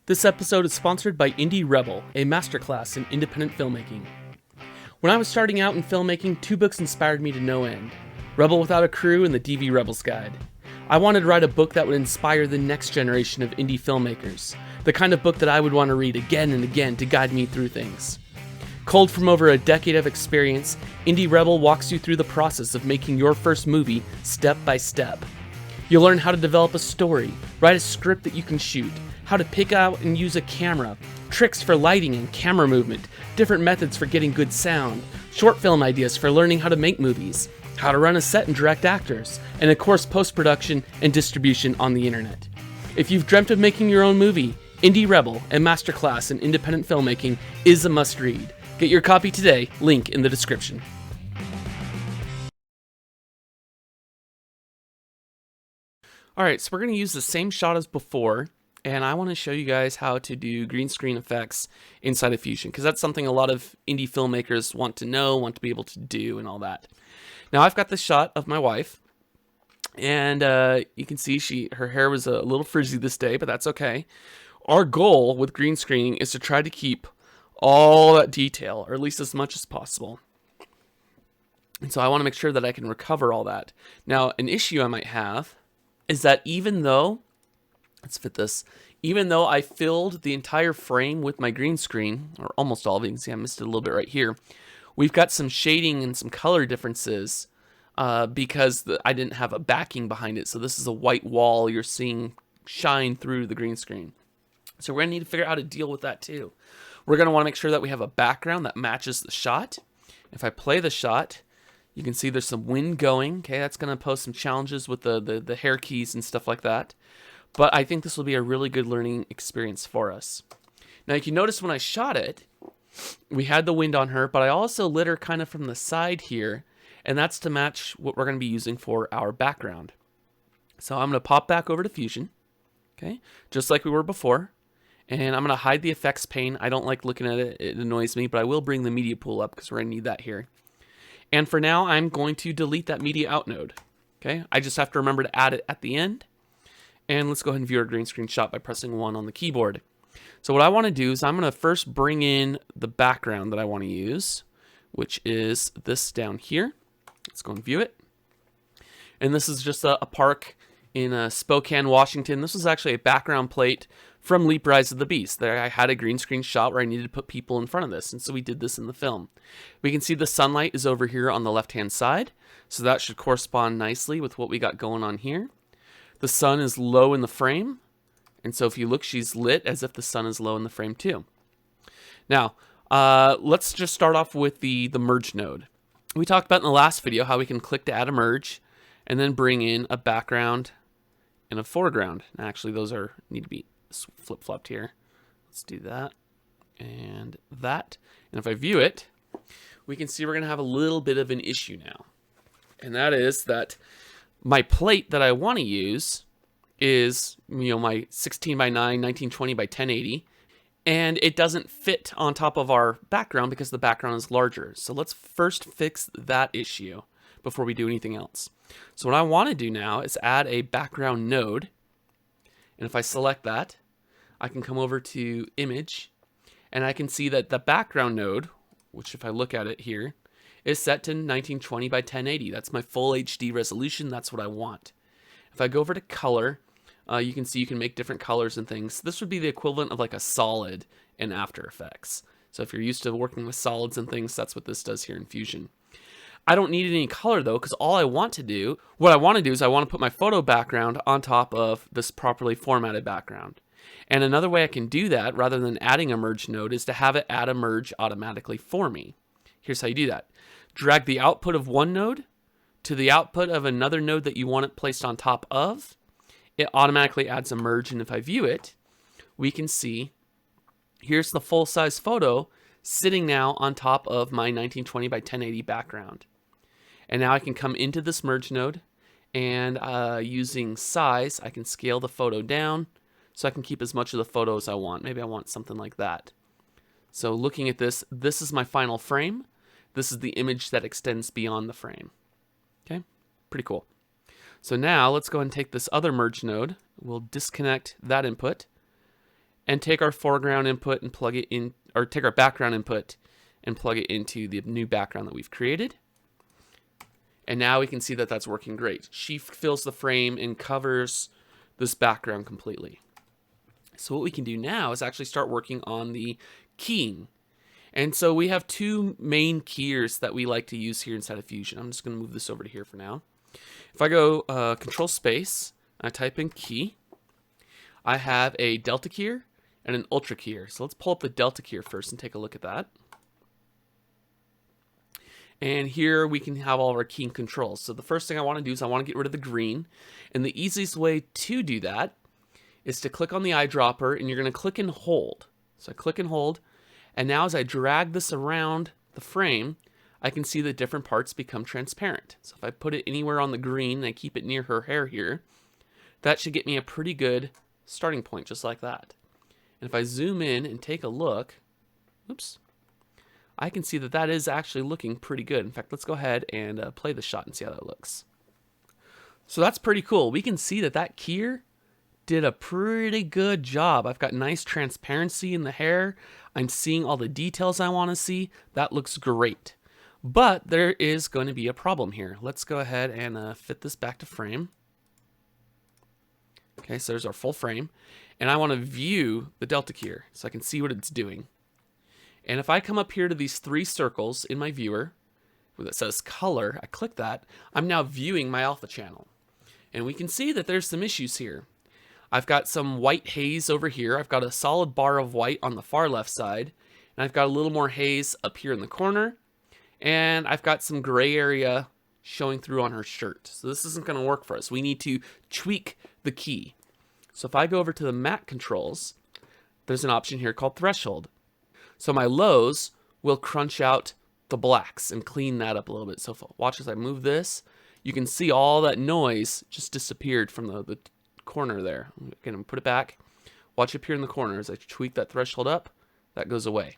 This episode is sponsored by Indie Rebel, a masterclass in independent filmmaking. When I was starting out in filmmaking, two books inspired me to no end: Rebel Without a Crew and the DV Rebel's Guide. I wanted to write a book that would inspire the next generation of indie filmmakers, the kind of book that I would want to read again and again to guide me through things. Culled from over a decade of experience, Indie Rebel walks you through the process of making your first movie step by step. You'll learn how to develop a story, write a script that you can shoot, how to pick out and use a camera, tricks for lighting and camera movement, different methods for getting good sound, short film ideas for learning how to make movies, how to run a set and direct actors, and of course post-production and distribution on the internet. If you've dreamt of making your own movie, Indie Rebel, a masterclass in independent filmmaking, is a must-read. Get your copy today, link in the description. Alright, so we're going to use the same shot as before, and I want to show you guys how to do green screen effects inside of Fusion, because that's something a lot of indie filmmakers want to know, want to be able to do, and all that. Now I've got this shot of my wife, and you can see her hair was a little frizzy this day, but that's okay. Our goal with green screening is to try to keep all that detail, or at least as much as possible. And so I want to make sure that I can recover all that. Now, an issue I might have is that even though, let's fit this, even though I filled the entire frame with my green screen, or almost all of it, you can see I missed it a little bit right here, we've got some shading and some color differences because I didn't have a backing behind it. So this is a white wall you're seeing shine through the green screen. So we're going to need to figure out how to deal with that too. We're going to want to make sure that we have a background that matches the shot. If I play the shot, you can see there's some wind going. Okay, that's going to pose some challenges with the hair keys and stuff like that. But I think this will be a really good learning experience for us. Now you can notice when I shot it, we had the wind on her, but I also lit her kind of from the side here, and that's to match what we're going to be using for our background. So I'm going to pop back over to Fusion, okay, just like we were before. And I'm going to hide the effects pane. I don't like looking at it. It annoys me, but I will bring the media pool up because we're going to need that here. And for now, I'm going to delete that media out node. Okay, I just have to remember to add it at the end. And let's go ahead and view our green screen shot by pressing 1 on the keyboard. So what I want to do is I'm going to first bring in the background that I want to use, which is this down here. Let's go and view it. And this is just a park in Spokane, Washington. This was actually a background plate from Leap Rise of the Beast. There I had a green screen shot where I needed to put people in front of this, and so we did this in the film. We can see the sunlight is over here on the left-hand side, so that should correspond nicely with what we got going on here. The sun is low in the frame, and so if you look, she's lit as if the sun is low in the frame too. Now, let's just start off with the merge node. We talked about in the last video how we can click to add a merge, and then bring in a background and a foreground. And actually, those need to be flip-flopped here. Let's do that and that. And if I view it, we can see we're going to have a little bit of an issue now. And that is that my plate that I want to use is, my 16 by 9, 1920 by 1080. And it doesn't fit on top of our background because the background is larger. So let's first fix that issue before we do anything else. So what I want to do now is add a background node. And if I select that, I can come over to Image, and I can see that the background node, which if I look at it here, is set to 1920 by 1080. That's my full HD resolution. That's what I want. If I go over to Color, you can see you can make different colors and things. This would be the equivalent of like a solid in After Effects. So if you're used to working with solids and things, that's what this does here in Fusion. I don't need any color though, because what I want to do is I want to put my photo background on top of this properly formatted background. And another way I can do that, rather than adding a merge node, is to have it add a merge automatically for me. Here's how you do that. Drag the output of one node to the output of another node that you want it placed on top of. It automatically adds a merge, and if I view it, we can see here's the full-size photo sitting now on top of my 1920 by 1080 background. And now I can come into this merge node, and using size, I can scale the photo down so I can keep as much of the photo as I want. Maybe I want something like that. So looking at this, this is my final frame. This is the image that extends beyond the frame. Okay, pretty cool. So now let's go ahead and take this other merge node. We'll disconnect that input. and take our foreground input and plug it in, or take our background input and plug it into the new background that we've created. And now we can see that that's working great. She fills the frame and covers this background completely. So what we can do now is actually start working on the keying. And so we have two main keyers that we like to use here inside of Fusion. I'm just going to move this over to here for now. If I go Control Space, and I type in key, I have a delta keyer and an ultra keyer. So let's pull up the delta keyer first and take a look at that. And here we can have all of our keying controls. So the first thing I want to do is I want to get rid of the green. And the easiest way to do that is to click on the eyedropper, and you're going to click and hold. So I click and hold, and now as I drag this around the frame, I can see that different parts become transparent. So if I put it anywhere on the green and I keep it near her hair here, that should get me a pretty good starting point, just like that. And if I zoom in and take a look, oops, I can see that that is actually looking pretty good. In fact, let's go ahead and play the shot and see how that looks. So that's pretty cool. We can see that that keyer did a pretty good job. I've got nice transparency in the hair. I'm seeing all the details I want to see. That looks great. But there is going to be a problem here. Let's go ahead and fit this back to frame. Okay, so there's our full frame. And I want to view the delta keyer so I can see what it's doing. And if I come up here to these three circles in my viewer, where it says color, I click that, I'm now viewing my alpha channel. And we can see that there's some issues here. I've got some white haze over here. I've got a solid bar of white on the far left side. And I've got a little more haze up here in the corner. And I've got some gray area showing through on her shirt. So this isn't going to work for us. We need to tweak the key. So if I go over to the matte controls, there's an option here called threshold. So my lows will crunch out the blacks and clean that up a little bit. So if, watch as I move this, you can see all that noise just disappeared from the corner there. I'm going to put it back. Watch up here in the corner as I tweak that threshold up, that goes away.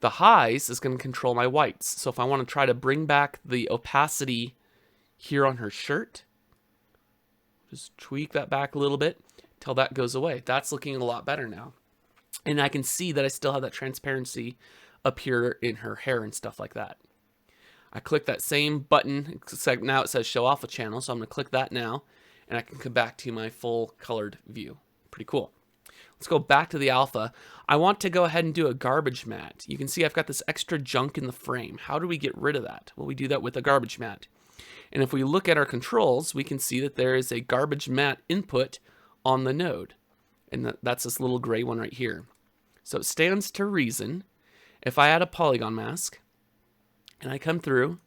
The highs is going to control my whites. So if I want to try to bring back the opacity here on her shirt, just tweak that back a little bit till that goes away. That's looking a lot better now. And I can see that I still have that transparency up here in her hair and stuff like that. I click that same button. Now it says show alpha channel. So I'm going to click that now. And I can come back to my full colored view. Pretty cool. Let's go back to the alpha. I want to go ahead and do a garbage mat. You can see I've got this extra junk in the frame. How do we get rid of that? Well, we do that with a garbage mat. And if we look at our controls, we can see that there is a garbage mat input on the node. And that's this little gray one right here. So it stands to reason if I add a polygon mask and I come through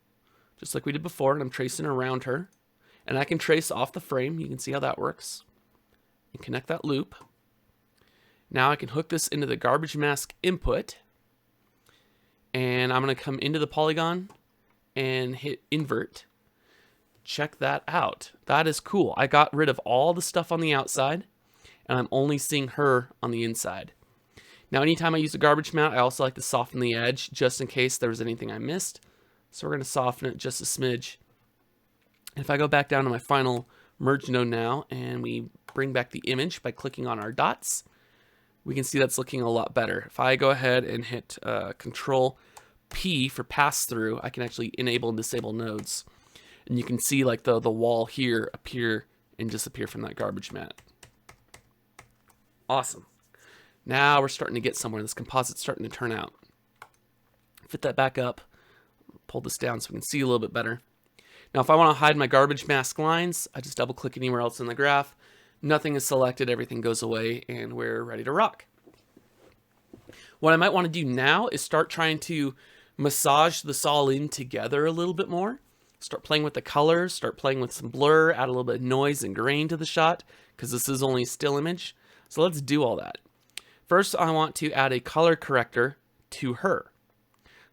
just like we did before and I'm tracing around her and I can trace off the frame. You can see how that works and connect that loop. Now I can hook this into the garbage mask input and I'm going to come into the polygon and hit invert. Check that out. That is cool. I got rid of all the stuff on the outside and I'm only seeing her on the inside. Now, anytime I use a garbage mat, I also like to soften the edge just in case there was anything I missed. So we're going to soften it just a smidge. And if I go back down to my final merge node now and we bring back the image by clicking on our dots, we can see that's looking a lot better. If I go ahead and hit Control P for pass through, I can actually enable and disable nodes. And you can see like the wall here appear and disappear from that garbage mat. Awesome. Now we're starting to get somewhere. This composite's starting to turn out. Fit that back up. Pull this down so we can see a little bit better. Now if I want to hide my garbage mask lines, I just double click anywhere else in the graph. Nothing is selected, everything goes away, and we're ready to rock. What I might want to do now is start trying to massage this all in together a little bit more. Start playing with the colors, start playing with some blur, add a little bit of noise and grain to the shot, because this is only a still image. So let's do all that. First, I want to add a color corrector to her.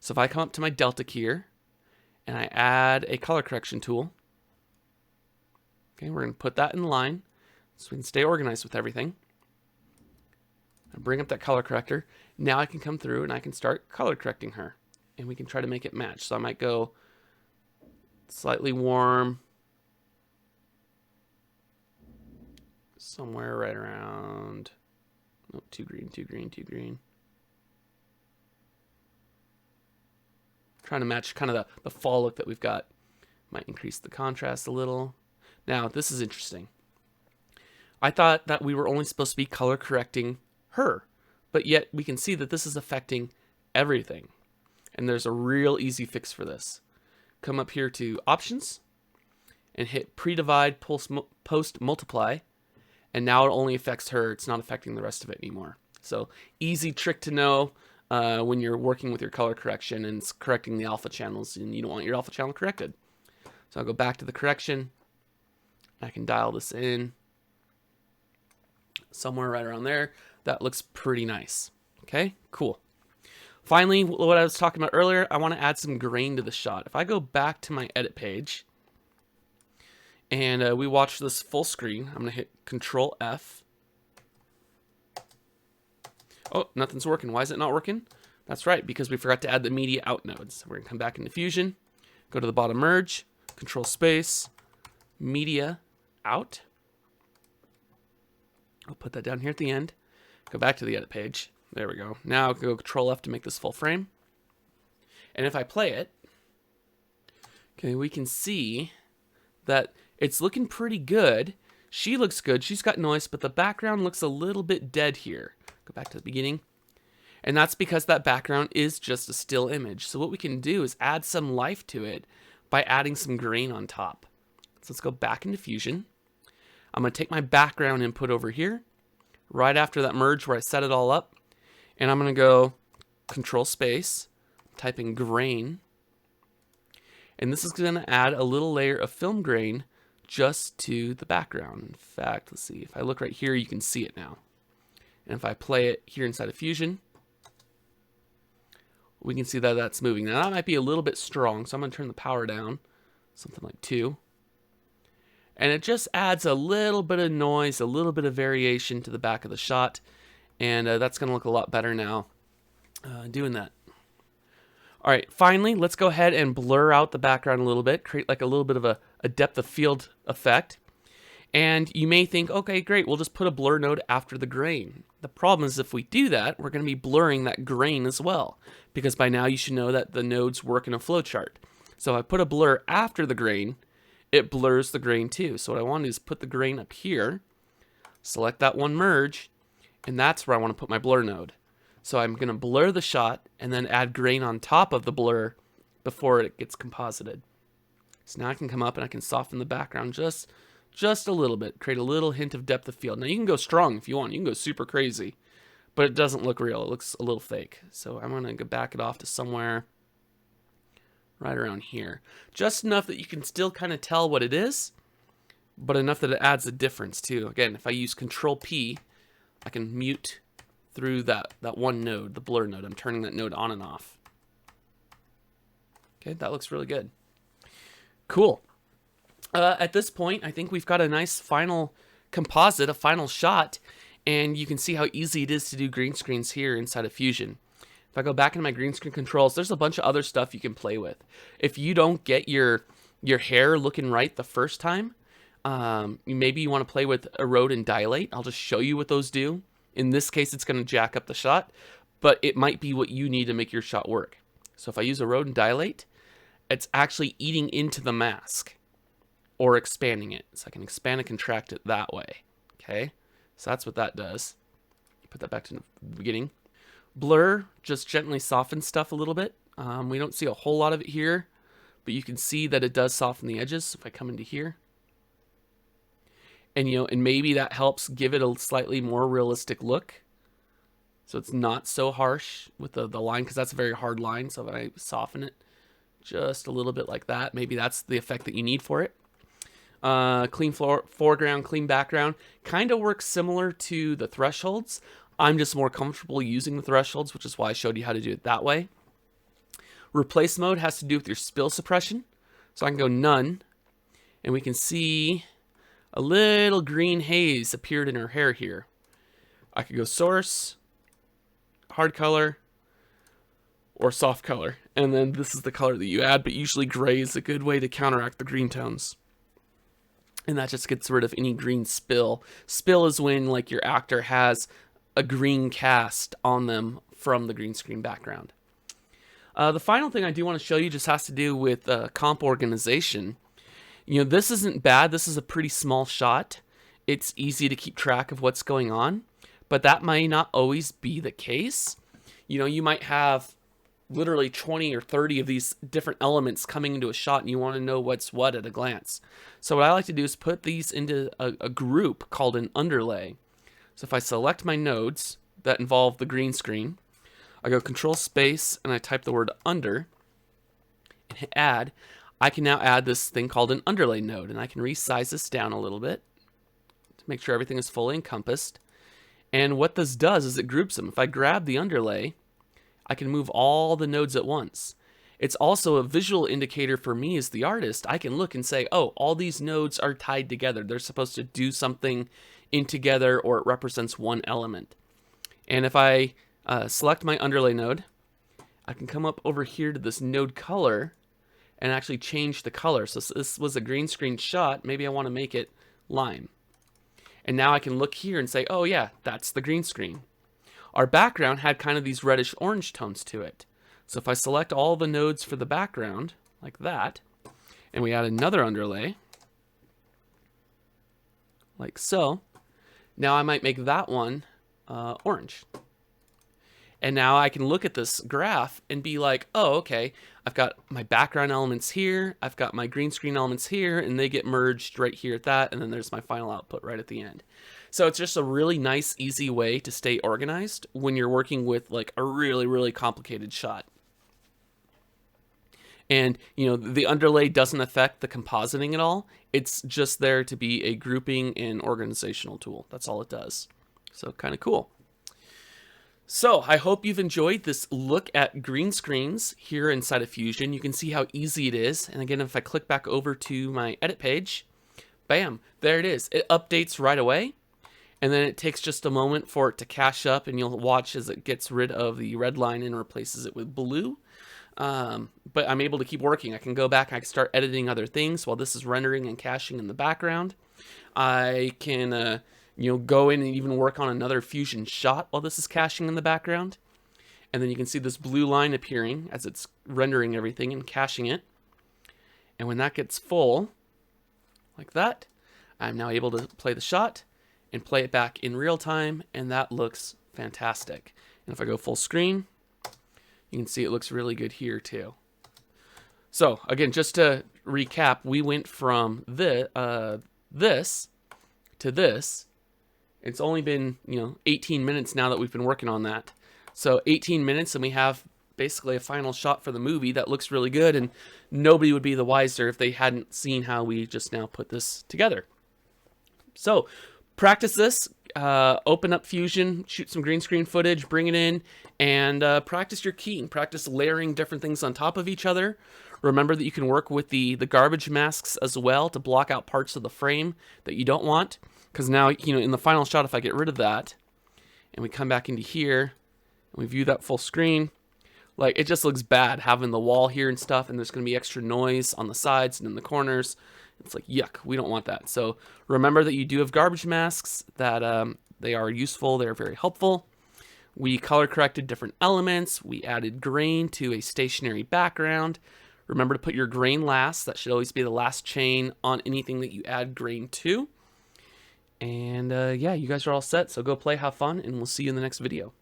So if I come up to my delta keyer and I add a color correction tool, okay, we're going to put that in line so we can stay organized with everything. I bring up that color corrector. Now I can come through and I can start color correcting her, and we can try to make it match. So I might go slightly warm, somewhere right around, nope, too green, too green, too green. Trying to match kind of the fall look that we've got. Might increase the contrast a little. Now, this is interesting. I thought that we were only supposed to be color correcting her, but yet we can see that this is affecting everything. And there's a real easy fix for this. Come up here to Options and hit Pre-Divide Post Multiply, and now it only affects her. It's not affecting the rest of it anymore. So easy trick to know when you're working with your color correction and it's correcting the alpha channels and you don't want your alpha channel corrected. So I'll go back to the correction. I can dial this in somewhere right around there. That looks pretty nice. Okay, cool. Finally, what I was talking about earlier, I want to add some grain to the shot. If I go back to my edit page and we watch this full screen, I'm going to hit Control F. Oh, nothing's working. Why is it not working? That's right, because we forgot to add the media out nodes. We're going to come back into Fusion, go to the bottom merge, Control Space, Media Out. I'll put that down here at the end. Go back to the edit page. There we go. Now go Control F to make this full frame. And if I play it, okay, we can see that it's looking pretty good. She looks good. She's got noise, but the background looks a little bit dead here. Go back to the beginning. And that's because that background is just a still image. So what we can do is add some life to it by adding some grain on top. So let's go back into Fusion. I'm going to take my background input over here, right after that merge where I set it all up. And I'm going to go Control Space, type in grain. And this is going to add a little layer of film grain just to the background. In fact, let's see. If I look right here, you can see it now. And if I play it here inside of Fusion, we can see that that's moving. Now that might be a little bit strong, so I'm going to turn the power down, something like 2. And it just adds a little bit of noise, a little bit of variation to the back of the shot. And that's going to look a lot better now doing that. All right, finally, let's go ahead and blur out the background a little bit, create like a little bit of a depth of field effect. And you may think, okay, great, we'll just put a blur node after the grain. The problem is if we do that, we're going to be blurring that grain as well, because by now you should know that the nodes work in a flowchart. So if I put a blur after the grain, it blurs the grain too. So what I want to do is put the grain up here, select that one merge, and that's where I want to put my blur node. So I'm going to blur the shot and then add grain on top of the blur before it gets composited. So now I can come up and I can soften the background just a little bit, create a little hint of depth of field. Now you can go strong if you want, you can go super crazy, but it doesn't look real, it looks a little fake. So I'm going to back it off to somewhere right around here. Just enough that you can still kind of tell what it is, but enough that it adds a difference too. Again, if I use Control P, I can mute through that one node, the blur node. I'm turning that node on and off. Okay, that looks really good. Cool. At this point, I think we've got a nice final composite, a final shot, and you can see how easy it is to do green screens here inside of Fusion. If I go back into my green screen controls, there's a bunch of other stuff you can play with. If you don't get your hair looking right the first time, maybe you want to play with erode and dilate. I'll just show you what those do. In this case, it's going to jack up the shot, but it might be what you need to make your shot work. So if I use erode and dilate, it's actually eating into the mask or expanding it. So I can expand and contract it that way. Okay, so that's what that does. Put that back to the beginning. Blur just gently softens stuff a little bit. We don't see a whole lot of it here, but you can see that it does soften the edges. So if I come into here, and and maybe that helps give it a slightly more realistic look. So it's not so harsh with the line, because that's a very hard line. So if I soften it just a little bit like that, maybe that's the effect that you need for it. Clean foreground, clean background, kind of works similar to the thresholds. I'm just more comfortable using the thresholds, which is why I showed you how to do it that way. Replace mode has to do with your spill suppression. So I can go none, and we can see a little green haze appeared in her hair here. I could go source, hard color, or soft color. And then this is the color that you add, but usually gray is a good way to counteract the green tones. And that just gets rid of any green spill. Spill is when like your actor has a green cast on them from the green screen background. The final thing I do want to show you just has to do with comp organization. You know, this isn't bad. This is a pretty small shot. It's easy to keep track of what's going on, but that might not always be the case. You know, you might have literally 20 or 30 of these different elements coming into a shot, and you want to know what's what at a glance. So what I like to do is put these into a group called an underlay. So if I select my nodes that involve the green screen, I go Control Space and I type the word under and hit add. I can now add this thing called an underlay node, and I can resize this down a little bit to make sure everything is fully encompassed. And what this does is it groups them. If I grab the underlay, I can move all the nodes at once. It's also a visual indicator for me as the artist. I can look and say, oh, all these nodes are tied together. They're supposed to do something in together, or it represents one element. And if I select my underlay node, I can come up over here to this node color and actually change the color. So this was a green screen shot. Maybe I want to make it lime. And now I can look here and say, oh yeah, that's the green screen. Our background had kind of these reddish orange tones to it. So if I select all the nodes for the background, like that, and we add another underlay, like so, now I might make that one orange. And now I can look at this graph and be like, oh, okay, I've got my background elements here, I've got my green screen elements here, and they get merged right here at that, and then there's my final output right at the end. So it's just a really nice, easy way to stay organized when you're working with like a really, really complicated shot. And, you know, the underlay doesn't affect the compositing at all. It's just there to be a grouping and organizational tool. That's all it does. So kind of cool. So I hope you've enjoyed this look at green screens here inside of Fusion. You can see how easy it is. And again, if I click back over to my edit page, bam, there it is. It updates right away. And then it takes just a moment for it to cache up, and you'll watch as it gets rid of the red line and replaces it with blue. But I'm able to keep working. I can go back, I can start editing other things while this is rendering and caching in the background. I can you know, go in and even work on another Fusion shot while this is caching in the background. And then you can see this blue line appearing as it's rendering everything and caching it. And when that gets full, like that, I'm now able to play the shot and play it back in real time, and that looks fantastic. And if I go full screen, you can see it looks really good here too. So again, just to recap, we went from this to this. It's only been, you know, 18 minutes now that we've been working on that. So 18 minutes and we have basically a final shot for the movie that looks really good, and nobody would be the wiser if they hadn't seen how we just now put this together. So practice this, open up Fusion, shoot some green screen footage, bring it in, and practice your keying. Practice layering different things on top of each other. Remember that you can work with the garbage masks as well to block out parts of the frame that you don't want. Because now, you know, in the final shot, if I get rid of that, and we come back into here, and we view that full screen, like, it just looks bad having the wall here and stuff, and there's going to be extra noise on the sides and in the corners. It's like, yuck, we don't want that. So remember that you do have garbage masks, that they are useful, they're very helpful. We color corrected different elements. We added grain to a stationary background. Remember to put your grain last. That should always be the last chain on anything that you add grain to. And yeah, you guys are all set, so go play, have fun, and we'll see you in the next video.